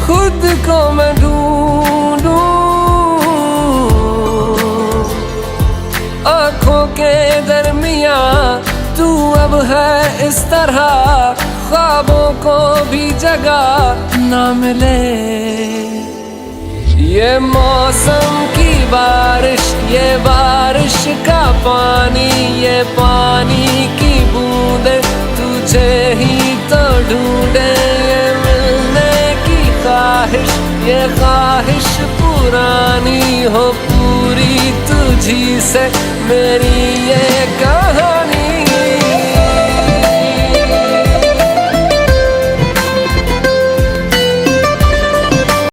खुद को मैं ढूंढूं। आंखों के दरमिया तू अब है इस तरह, ख्वाबों को भी जगह ना मिले। ये मौसम की बारिश, ये बारिश का पानी, ये पानी की बूंदे तुझे ही तो ढूंढे। ये मिलने की ख्वाहिश, ये ख्वाहिश पुरानी हो पूरी तुझी से मेरी ये कहानी।